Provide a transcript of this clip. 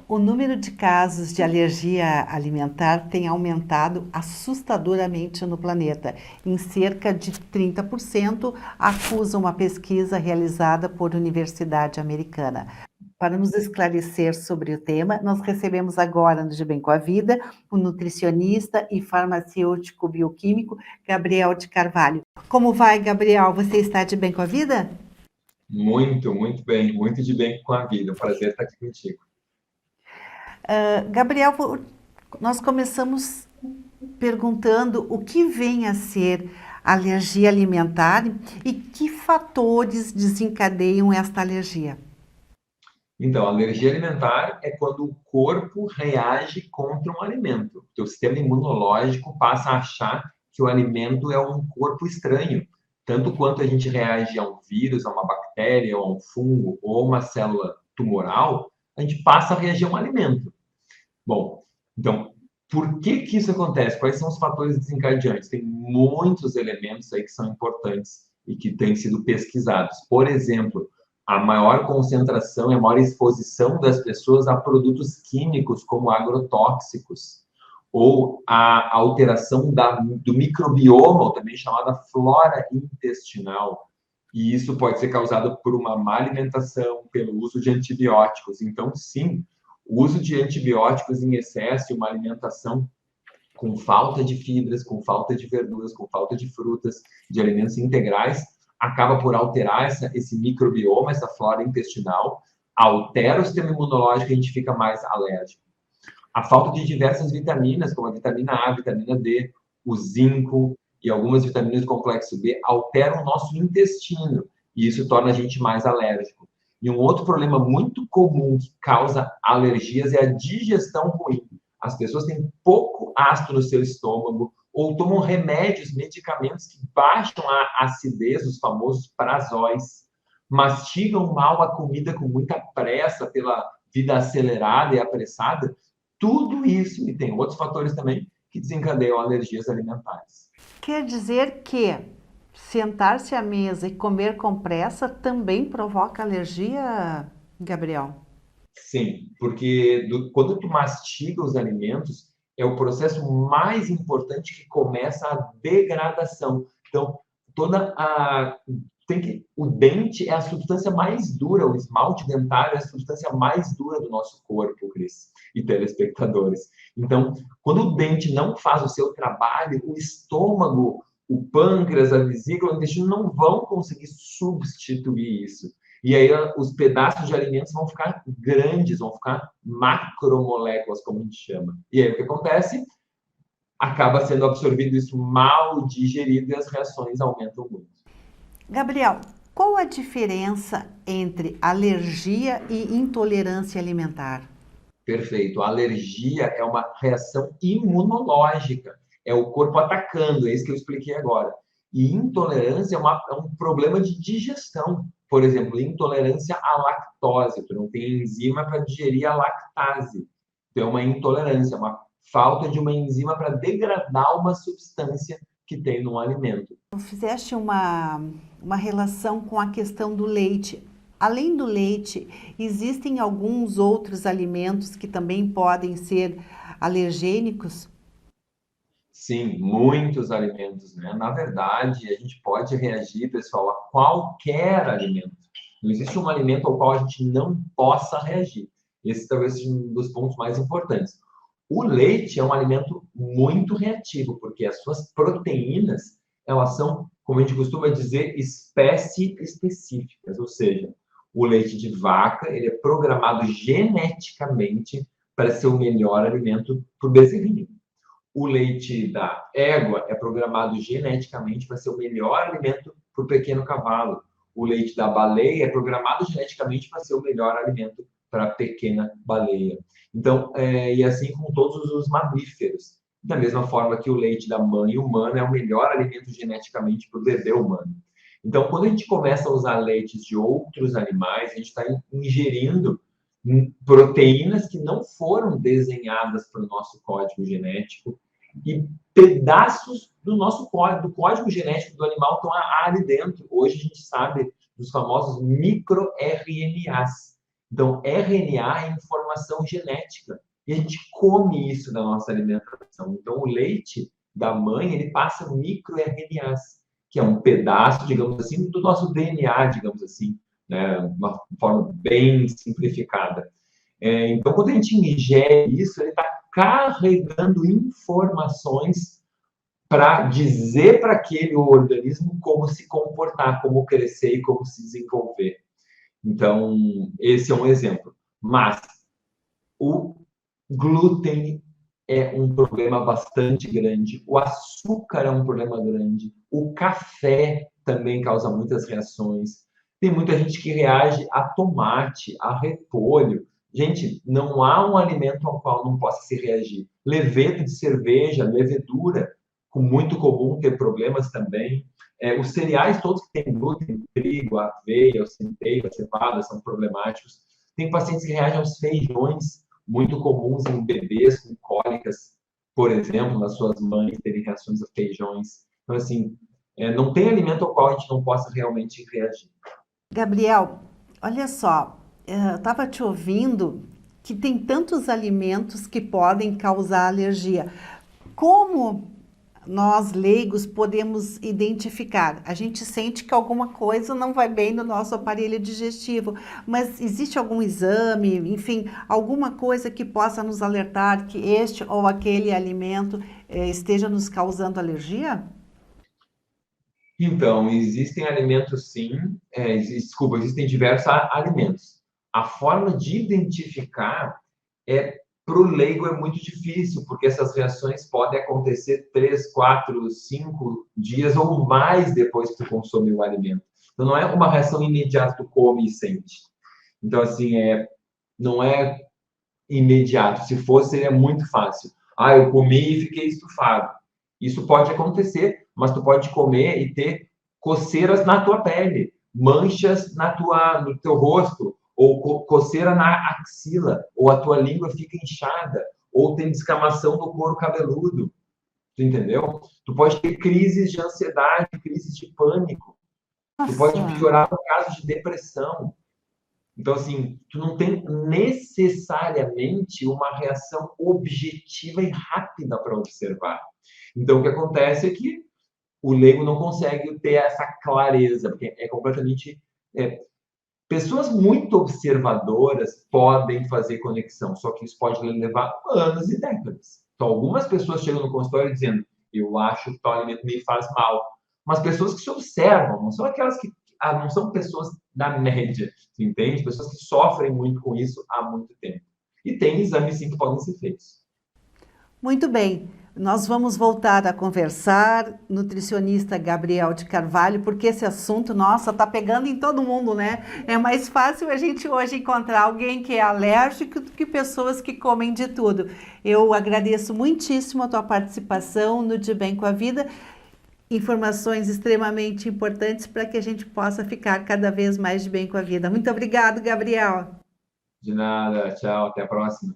O número de casos de alergia alimentar tem aumentado assustadoramente no planeta. Em cerca de 30%, acusa uma pesquisa realizada por Universidade Americana. Para nos esclarecer sobre o tema, nós recebemos agora no De Bem com a Vida o nutricionista e farmacêutico bioquímico Gabriel de Carvalho. Como vai, Gabriel? Você está de bem com a vida? Muito, muito bem, muito de bem com a vida. É um prazer estar aqui contigo. Gabriel, nós começamos perguntando o que vem a ser alergia alimentar e que fatores desencadeiam esta alergia. Então, a alergia alimentar é quando o corpo reage contra um alimento. O teu sistema imunológico passa a achar que o alimento é um corpo estranho. Tanto quanto a gente reage a um vírus, a uma bactéria, ou a um fungo, ou uma célula tumoral, a gente passa a reagir a um alimento. Bom, então, por que que isso acontece? Quais são os fatores desencadeantes? Tem muitos elementos aí que são importantes e que têm sido pesquisados. Por exemplo, a maior concentração e a maior exposição das pessoas a produtos químicos como agrotóxicos, ou a alteração do microbioma, ou também chamada flora intestinal. E isso pode ser causado por uma má alimentação, pelo uso de antibióticos. Então, sim, o uso de antibióticos em excesso e uma alimentação com falta de fibras, com falta de verduras, com falta de frutas, de alimentos integrais, acaba por alterar esse microbioma, essa flora intestinal, altera o sistema imunológico e a gente fica mais alérgico. A falta de diversas vitaminas, como a vitamina A, a vitamina D, o zinco e algumas vitaminas do complexo B, alteram o nosso intestino e isso torna a gente mais alérgico. E um outro problema muito comum que causa alergias é a digestão ruim. As pessoas têm pouco ácido no seu estômago ou tomam remédios, medicamentos que baixam a acidez, os famosos prazóis, mastigam mal a comida com muita pressa pela vida acelerada e apressada. Tudo isso, e tem outros fatores também, que desencadeiam alergias alimentares. Quer dizer que sentar-se à mesa e comer com pressa também provoca alergia, Gabriel? Sim, porque quando tu mastiga os alimentos, é o processo mais importante que começa a degradação. Então, toda a o dente é a substância mais dura, o esmalte dentário é a substância mais dura do nosso corpo, Cris e telespectadores. Então, quando o dente não faz o seu trabalho, o estômago, o pâncreas, a vesícula, o intestino não vão conseguir substituir isso. E aí os pedaços de alimentos vão ficar grandes, vão ficar macromoléculas, como a gente chama. E aí o que acontece? Acaba sendo absorvido isso mal digerido e as reações aumentam muito. Gabriel, qual a diferença entre alergia e intolerância alimentar? Perfeito. A alergia é uma reação imunológica, é o corpo atacando, é isso que eu expliquei agora. E intolerância é um problema de digestão. Por exemplo, intolerância à lactose, tu não tem enzima para digerir a lactase. Então, é uma intolerância, uma falta de uma enzima para degradar uma substância que tem no alimento. Fizeste uma relação com a questão do leite. Além do leite, existem alguns outros alimentos que também podem ser alergênicos? Sim, muitos alimentos, né? Na verdade, a gente pode reagir, pessoal, a qualquer alimento. Não existe um alimento ao qual a gente não possa reagir. Esse talvez seja um dos pontos mais importantes. O leite é um alimento muito reativo, porque as suas proteínas, elas são, como a gente costuma dizer, espécie específicas, ou seja, o leite de vaca, ele é programado geneticamente para ser o melhor alimento para o bezerrinho. O leite da égua é programado geneticamente para ser o melhor alimento para o pequeno cavalo. O leite da baleia é programado geneticamente para ser o melhor alimento para a pequena baleia. Então, e assim com todos os mamíferos. Da mesma forma que o leite da mãe humana é o melhor alimento geneticamente para o bebê humano. Então, quando a gente começa a usar leites de outros animais, a gente está ingerindo proteínas que não foram desenhadas para o nosso código genético e pedaços do nosso código, do código genético do animal estão ali dentro. Hoje a gente sabe dos famosos microRNAs. Então, RNA é informação genética. E a gente come isso na nossa alimentação. Então, o leite da mãe, ele passa microRNAs, que é um pedaço, digamos assim, do nosso DNA, digamos assim, né? Uma forma bem simplificada. Então, quando a gente ingere isso, ele está carregando informações para dizer para aquele organismo como se comportar, como crescer e como se desenvolver. Então, esse é um exemplo. Mas o glúten é um problema bastante grande, o açúcar é um problema grande, o café também causa muitas reações. Tem muita gente que reage a tomate, a repolho. Gente, não há um alimento ao qual não possa se reagir. Levedo de cerveja, levedura, muito comum ter problemas também. Os cereais todos que têm glúten, trigo, aveia, o centeio, a cevada, são problemáticos. Tem pacientes que reagem aos feijões, muito comuns em bebês com cólicas, por exemplo, nas suas mães terem reações a feijões. Então, assim, não tem alimento ao qual a gente não possa realmente reagir. Gabriel, olha só, eu estava te ouvindo que tem tantos alimentos que podem causar alergia. Como nós, leigos, podemos identificar? A gente sente que alguma coisa não vai bem no nosso aparelho digestivo, mas existe algum exame, enfim, alguma coisa que possa nos alertar que este ou aquele alimento esteja nos causando alergia? Então, existem alimentos sim, desculpa, existem diversos alimentos. A forma de identificar para o leigo é muito difícil, porque essas reações podem acontecer 3, 4, 5 dias ou mais depois que tu consome o alimento. Então, não é uma reação imediata, tu come e sente. Então, assim, não é imediato. Se fosse, seria muito fácil. Ah, eu comi e fiquei estufado. Isso pode acontecer, mas tu pode comer e ter coceiras na tua pele, manchas no teu rosto, ou coceira na axila, ou a tua língua fica inchada, ou tem descamação no couro cabeludo. Tu entendeu? Tu pode ter crises de ansiedade, crises de pânico. Tu pode Nossa, piorar no caso de depressão. Então, assim, tu não tem necessariamente uma reação objetiva e rápida para observar. Então, o que acontece é que o leigo não consegue ter essa clareza, porque é completamente. Pessoas muito observadoras podem fazer conexão, só que isso pode levar anos e décadas. Então, algumas pessoas chegam no consultório dizendo: eu acho que tal alimento me faz mal. Mas pessoas que se observam, não são aquelas que. Não são pessoas da média, entende? Pessoas que sofrem muito com isso há muito tempo. E tem exames sim que podem ser feitos. muito bem. Nós vamos voltar a conversar, nutricionista Gabriel de Carvalho, porque esse assunto, nossa, tá pegando em todo mundo, né? É mais fácil a gente hoje encontrar alguém que é alérgico do que pessoas que comem de tudo. Eu agradeço muitíssimo a tua participação no De Bem com a Vida, informações extremamente importantes para que a gente possa ficar cada vez mais de bem com a vida. Muito obrigado, Gabriel. De nada, tchau, até a próxima.